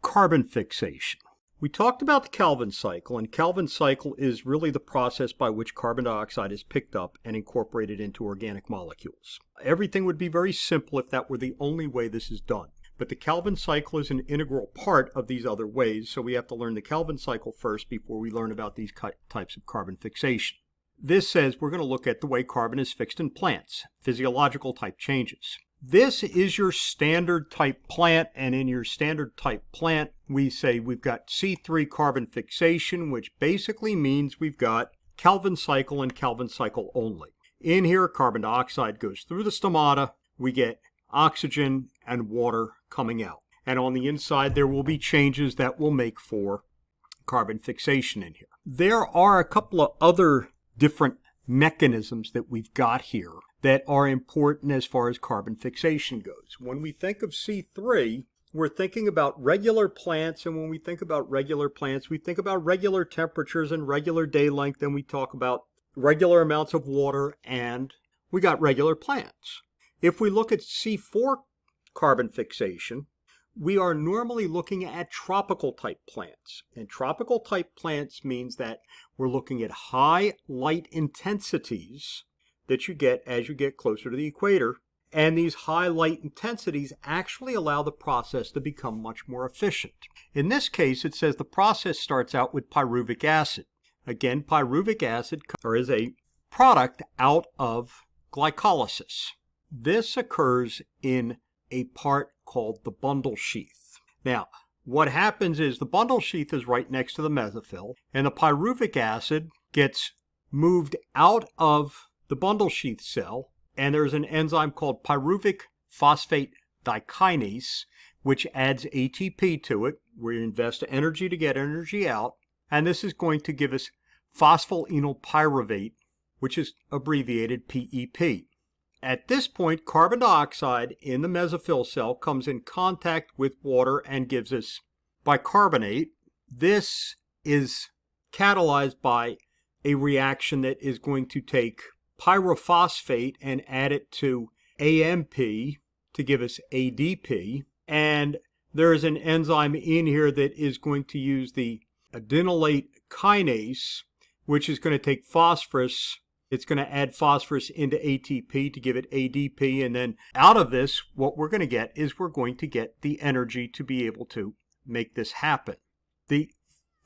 carbon fixation. We talked about the Calvin cycle, and Calvin cycle is really the process by which carbon dioxide is picked up and incorporated into organic molecules. Everything would be very simple if that were the only way this is done. But the Calvin cycle is an integral part of these other ways, so we have to learn the Calvin cycle first before we learn about these types of carbon fixation. This says we're going to look at the way carbon is fixed in plants, physiological type changes. This is your standard type plant, and in your standard type plant, we say we've got C3 carbon fixation, which basically means we've got Calvin cycle and Calvin cycle only. In here, carbon dioxide goes through the stomata, we get oxygen and water coming out. And on the inside, there will be changes that will make for carbon fixation in here. There are a couple of other different mechanisms that we've got here that are important as far as carbon fixation goes. When we think of C3, we're thinking about regular plants, and when we think about regular plants, we think about regular temperatures and regular day length, and we talk about regular amounts of water, and we got regular plants. If we look at C4 carbon fixation, we are normally looking at tropical type plants. And tropical type plants means that we're looking at high light intensities that you get as you get closer to the equator. And these high light intensities actually allow the process to become much more efficient. In this case, it says the process starts out with pyruvic acid. Again, pyruvic acid is a product out of glycolysis. This occurs in a part called the bundle sheath. Now, what happens is the bundle sheath is right next to the mesophyll, and the pyruvic acid gets moved out of the bundle sheath cell, and there's an enzyme called pyruvic phosphate dikinase, which adds ATP to it. We invest energy to get energy out, and this is going to give us phosphoenol pyruvate, which is abbreviated PEP. At this point, carbon dioxide in the mesophyll cell comes in contact with water and gives us bicarbonate. This is catalyzed by a reaction that is going to take pyrophosphate and add it to AMP to give us ADP. And there is an enzyme in here that is going to use the adenylate kinase, which is going to take phosphorus. It's going to add phosphorus into ATP to give it ADP, and then out of this, what we're going to get is we're going to get the energy to be able to make this happen. The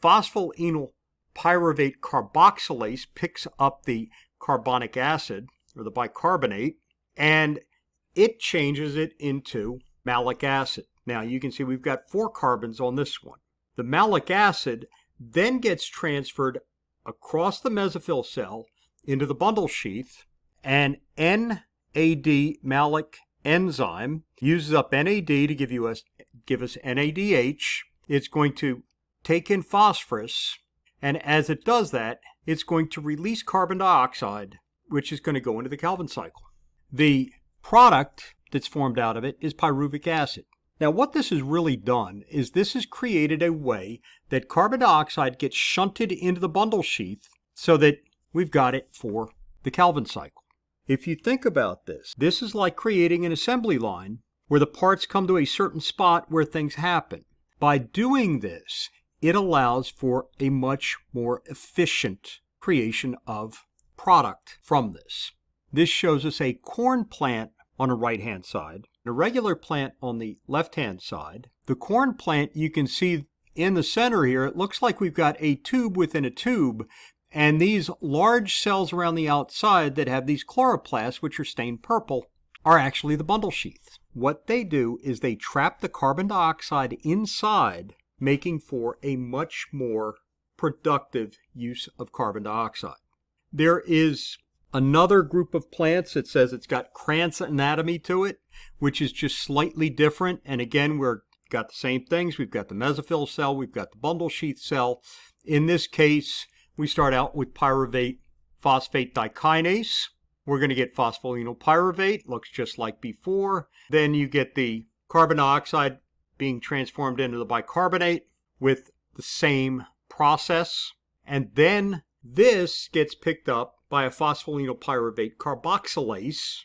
phosphoenol pyruvate carboxylase picks up the carbonic acid, or the bicarbonate, and it changes it into malic acid. Now, you can see we've got 4 carbons on this one. The malic acid then gets transferred across the mesophyll cell into the bundle sheath, and NAD malic enzyme uses up NAD to give us NADH. It's going to take in phosphorus, and as it does that, it's going to release carbon dioxide, which is going to go into the Calvin cycle. The product that's formed out of it is pyruvic acid. Now, what this has really done is this has created a way that carbon dioxide gets shunted into the bundle sheath so that we've got it for the Calvin cycle. If you think about this, this is like creating an assembly line where the parts come to a certain spot where things happen. By doing this, it allows for a much more efficient creation of product from this. This shows us a corn plant on the right-hand side, a regular plant on the left-hand side. The corn plant, you can see in the center here, it looks like we've got a tube within a tube, and these large cells around the outside that have these chloroplasts, which are stained purple, are actually the bundle sheath. What they do is they trap the carbon dioxide inside, making for a much more productive use of carbon dioxide. There is another group of plants that says it's got Krantz Anatomy to it, which is just slightly different. And again, we've got the same things. We've got the mesophyll cell, we've got the bundle sheath cell. In this case, we start out with pyruvate phosphate dikinase. We're going to get phosphoenol pyruvate, looks just like before. Then you get the carbon dioxide being transformed into the bicarbonate with the same process. And then this gets picked up by a phosphoenol pyruvate carboxylase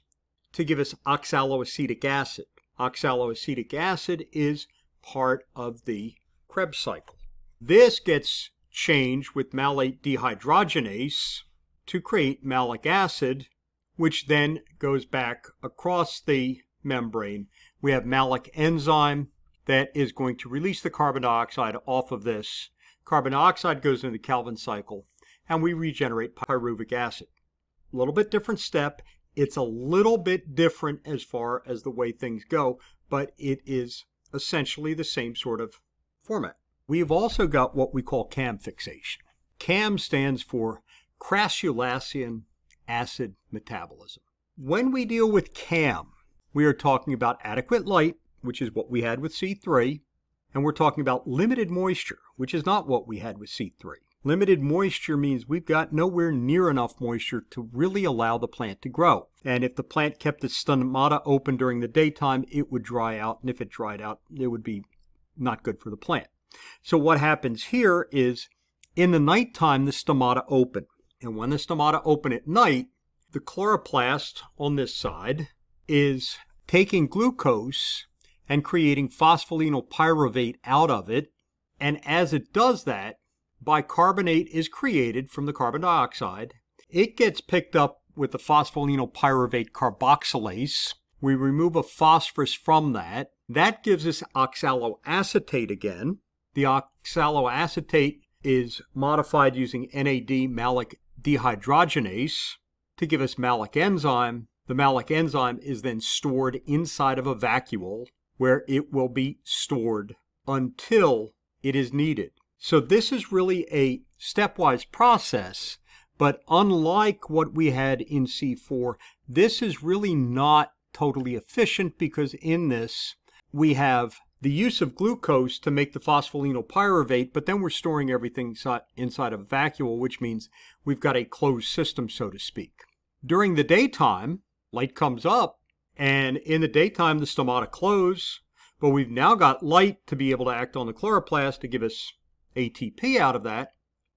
to give us oxaloacetic acid. Oxaloacetic acid is part of the Krebs cycle. This gets changed with malate dehydrogenase to create malic acid, which then goes back across the membrane. We have malic enzyme that is going to release the carbon dioxide off of this. Carbon dioxide goes into the Calvin cycle, and we regenerate pyruvic acid. A little bit different step. It's a little bit different as far as the way things go, but it is essentially the same sort of format. We've also got what we call CAM fixation. CAM stands for crassulacean acid metabolism. When we deal with CAM, we are talking about adequate light, which is what we had with C3, and we're talking about limited moisture, which is not what we had with C3. Limited moisture means we've got nowhere near enough moisture to really allow the plant to grow. And if the plant kept its stomata open during the daytime, it would dry out, and if it dried out, it would be not good for the plant. So what happens here is, in the nighttime, the stomata open. And when the stomata open at night, the chloroplast on this side is taking glucose and creating phospholynyl pyruvate out of it. And as it does that, bicarbonate is created from the carbon dioxide. It gets picked up with the phospholynyl pyruvate carboxylase. We remove a phosphorus from that. That gives us oxaloacetate again. The oxaloacetate is modified using NAD malic dehydrogenase to give us malic enzyme. The malic enzyme is then stored inside of a vacuole where it will be stored until it is needed. So this is really a stepwise process, but unlike what we had in C4, this is really not totally efficient because in this we have the use of glucose to make the phospholynyl pyruvate, but then we're storing everything inside of a vacuole, which means we've got a closed system, so to speak. During the daytime, light comes up, and in the daytime the stomata close, but we've now got light to be able to act on the chloroplast to give us ATP out of that.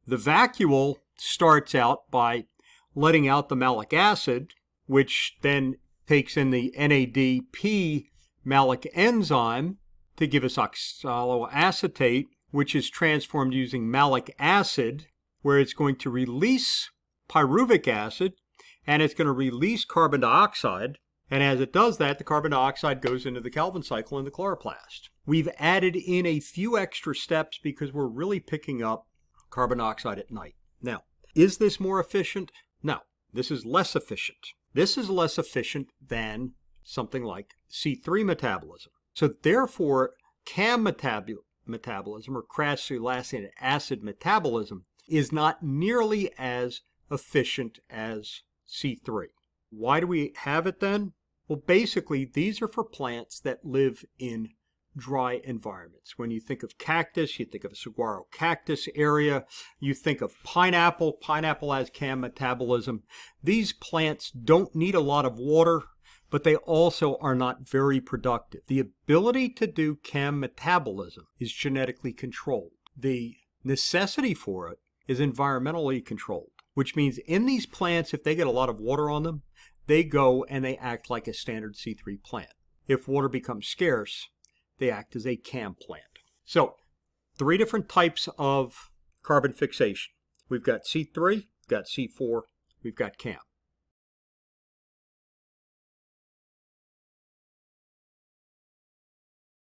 The vacuole starts out by letting out the malic acid, which then takes in the NADP malic enzyme to give us oxaloacetate, which is transformed using malic acid, where it's going to release pyruvic acid, and it's going to release carbon dioxide. And as it does that, the carbon dioxide goes into the Calvin cycle in the chloroplast. We've added in a few extra steps because we're really picking up carbon dioxide at night. Now, is this more efficient? No, this is less efficient. This is less efficient than something like C3 metabolism. So therefore, CAM metabolism, or crassulacean acid metabolism, is not nearly as efficient as C3. Why do we have it then? Well, basically, these are for plants that live in dry environments. When you think of cactus, you think of a saguaro cactus area. You think of pineapple. Pineapple has CAM metabolism. These plants don't need a lot of water, but they also are not very productive. The ability to do CAM metabolism is genetically controlled. The necessity for it is environmentally controlled, which means in these plants, if they get a lot of water on them, they go and they act like a standard C3 plant. If water becomes scarce, they act as a CAM plant. So, 3 different types of carbon fixation. We've got C3, we've got C4, we've got CAM.